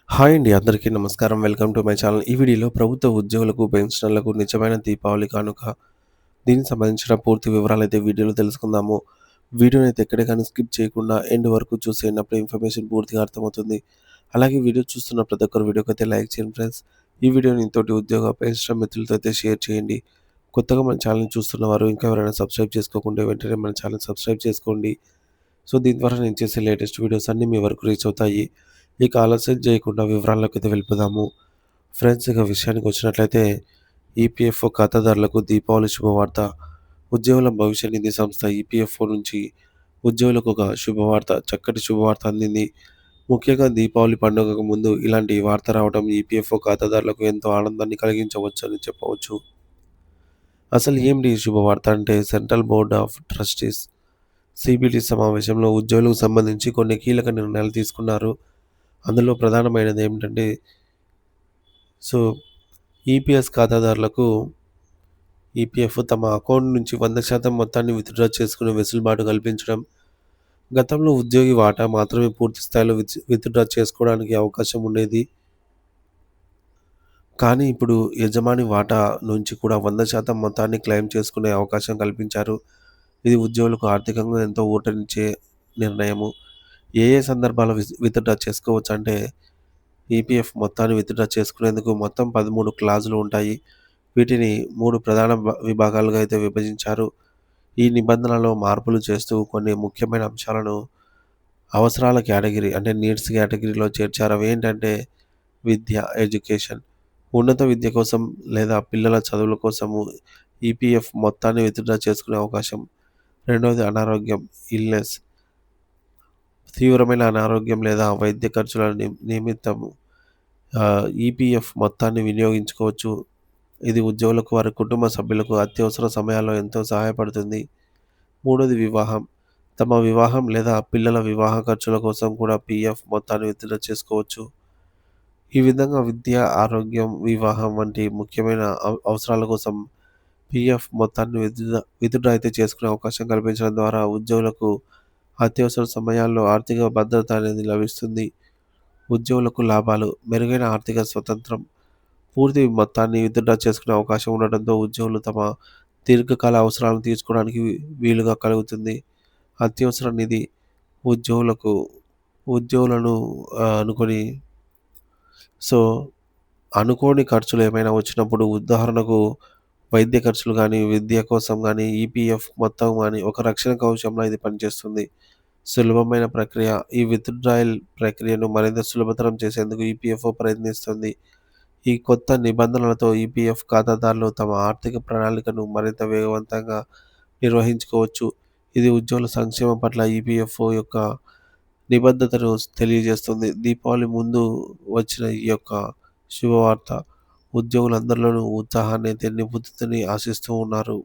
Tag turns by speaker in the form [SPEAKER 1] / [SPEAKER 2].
[SPEAKER 1] Hi అండి. అందరికీ నమస్కారం. Welcome to my channel. ఈ వీడియోలో ప్రభుత్వ ఉద్యోగులకు, పెన్షనర్లకు నిజమైన దీపావళి కానుక, దీనికి సంబంధించిన పూర్తి వివరాలైతే వీడియోలో తెలుసుకుందాము. వీడియోనైతే ఎక్కడ గాని స్కిప్ చేయకుండా ఎండ్ వరకు చూసేయండి. అప్పుడే ఇన్ఫర్మేషన్ పూర్తిగా అర్థమవుతుంది. అలాగే వీడియో చూస్తున్న ప్రతి ఒక్కరు వీడియోకైతే లైక్ చేయండి ఫ్రెండ్స్. ఈ వీడియోని తోటి ఉద్యోగ, పెన్షనర్ మిత్రులతో అయితే షేర్ చేయండి. కొత్తగా మన ఛానల్‌ని చూస్తున్నవారు ఇంకా ఎవరైనా సబ్స్క్రైబ్ చేసుకోకుంటే వెంటనే మన ఛానల్ సబ్స్క్రైబ్ చేసుకోండి. సో, దీని ద్వారా నేను చేసే లేటెస్ట్ వీడియోస్ అన్నీ మీ వరకు రీచ్ అవుతాయి. ఇక ఆలస్యం చేయకుండా వివరాల్లోకైతే వెళ్ళిపోదాము. ఫ్రెండ్స్, ఇక విషయానికి వచ్చినట్లయితే ఈపీఎఫ్ఓ ఖాతాదారులకు దీపావళి శుభవార్త. ఉద్యోగుల భవిష్య నిధి సంస్థ ఈపీఎఫ్ఓ నుంచి ఉద్యోగులకు ఒక శుభవార్త, చక్కటి శుభవార్త అందింది. ముఖ్యంగా దీపావళి పండుగకు ముందు ఇలాంటి వార్త రావడం ఈపీఎఫ్ఓ ఖాతాదారులకు ఎంతో ఆనందాన్ని కలిగించవచ్చని చెప్పవచ్చు. అసలు ఏమిటి ఈ శుభవార్త అంటే, central board of trustees CBD సమావేశంలో ఉద్యోగులకు సంబంధించి కొన్ని కీలక నిర్ణయాలు తీసుకున్నారు. అందులో ప్రధానమైనది ఏమిటంటే, సో ఈపీఎస్ ఖాతాదారులకు ఈపీఎఫ్ తమ అకౌంట్ నుంచి 100% మొత్తాన్ని విత్‌డ్రా చేసుకునే వెసులుబాటు కల్పించడం. గతంలో ఉద్యోగి వాటా మాత్రమే పూర్తి స్థాయిలో విత్‌డ్రా చేసుకోవడానికి అవకాశం ఉండేది. కానీ ఇప్పుడు యజమాని వాటా నుంచి కూడా 100% మొత్తాన్ని క్లెయిమ్ చేసుకునే అవకాశం కల్పించారు. ఇది ఉద్యోగులకు ఆర్థికంగా ఎంతో ఊరటనిచ్చే నిర్ణయము. ఏ ఏ సందర్భాల్లో విత్‌డ్రా చేసుకోవచ్చంటే, ఈపీఎఫ్ మొత్తాన్ని విత్‌డ్రా చేసుకునేందుకు మొత్తం 13 క్లాజులు ఉంటాయి. వీటిని 3 ప్రధాన విభాగాలుగా అయితే విభజించారు. ఈ నిబంధనలో మార్పులు చేస్తూ కొన్ని ముఖ్యమైన అంశాలను అవసరాల కేటగిరీ అంటే నీడ్స్ కేటగిరీలో చేర్చారు. అవేంటంటే విద్య, ఎడ్యుకేషన్, ఉన్నత విద్య కోసం లేదా పిల్లల చదువుల కోసము ఈపీఎఫ్ మొత్తాన్ని విత్‌డ్రా చేసుకునే అవకాశం. రెండవది అనారోగ్యం, ఇల్‌నెస్, తీవ్రమైన అనారోగ్యం లేదా వైద్య ఖర్చుల నిమిత్తము ఈపీఎఫ్ మొత్తాన్ని వినియోగించుకోవచ్చు. ఇది ఉద్యోగులకు, వారి కుటుంబ సభ్యులకు అత్యవసర సమయాల్లో ఎంతో సహాయపడుతుంది. మూడోది వివాహం. తమ వివాహం లేదా పిల్లల వివాహ ఖర్చుల కోసం కూడా పీఎఫ్ మొత్తాన్ని విత్‌డ్రా చేసుకోవచ్చు. ఈ విధంగా విద్య, ఆరోగ్యం, వివాహం వంటి ముఖ్యమైన అవసరాల కోసం పీఎఫ్ మొత్తాన్ని విత్‌డ్రా అయితే చేసుకునే అవకాశం కల్పించడం ద్వారా ఉద్యోగులకు అత్యవసర సమయాల్లో ఆర్థిక భద్రత అనేది లభిస్తుంది. ఉద్యోగులకు లాభాలు: మెరుగైన ఆర్థిక స్వతంత్రం. పూర్తి మొత్తాన్ని విత్‌డ్రా చేసుకునే అవకాశం ఉండడంతో ఉద్యోగులు తమ దీర్ఘకాల అవసరాలను తీర్చుకోవడానికి వీలుగా కలుగుతుంది. అత్యవసర నిధి. ఉద్యోగులకు ఉద్యోగులను అనుకోని సో, అనుకోని ఖర్చులు ఏమైనా వచ్చినప్పుడు, ఉదాహరణకు వైద్య ఖర్చులు గానీ, విద్య కోసం గానీ, ఈపీఎఫ్ మొత్తం గానీ ఒక రక్షణ కవచంలా ఇది పనిచేస్తుంది. సులభమైన ప్రక్రియ. ఈ విత్‌డ్రాయల్ ప్రక్రియను మరింత సులభతరం చేసేందుకు ఈపీఎఫ్ఓ ప్రయత్నిస్తుంది. ఈ కొత్త నిబంధనలతో ఈపీఎఫ్ ఖాతాదారులు తమ ఆర్థిక ప్రణాళికను మరింత వేగవంతంగా నిర్వహించుకోవచ్చు. ఇది ఉద్యోగుల సంక్షేమం పట్ల ఈపీఎఫ్ఓ యొక్క నిబద్ధతను తెలియజేస్తుంది. దీపావళి ముందు వచ్చిన ఈ యొక్క శుభవార్త ఉద్యోగులందరిలోనూ ఉత్సాహాన్ని అయితే నింపుతుందని ఆశిస్తూ ఉన్నారు.